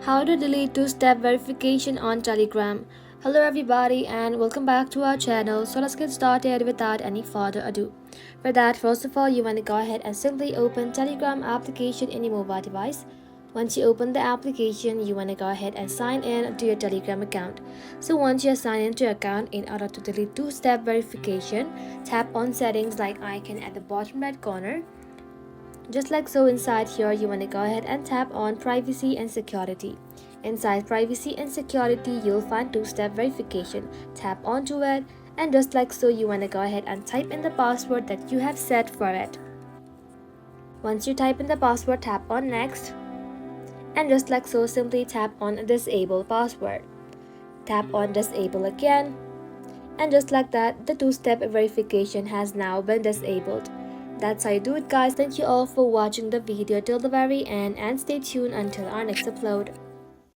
How to delete two-step verification on Telegram. Hello everybody and welcome back to our channel. So let's get started without any further ado. For that, first of all, you want to go ahead and simply open Telegram application in your mobile device. Once you open the application, you want to go ahead and sign in to your Telegram account. So once you sign into your account, in order to delete two-step verification, tap on settings like icon at the bottom right corner. Just like so, inside here you want to go ahead and tap on privacy and security. Inside privacy and security, you'll find two-step verification. Tap onto it, and just like so, you want to go ahead and type in the password that you have set for it. Once you type in the password, tap on next, and just like so, simply tap on disable password. Tap on disable again, and just like that, the two-step verification has now been disabled. That's how you do it, guys. Thank you all for watching the video till the very end, and stay tuned until our next upload.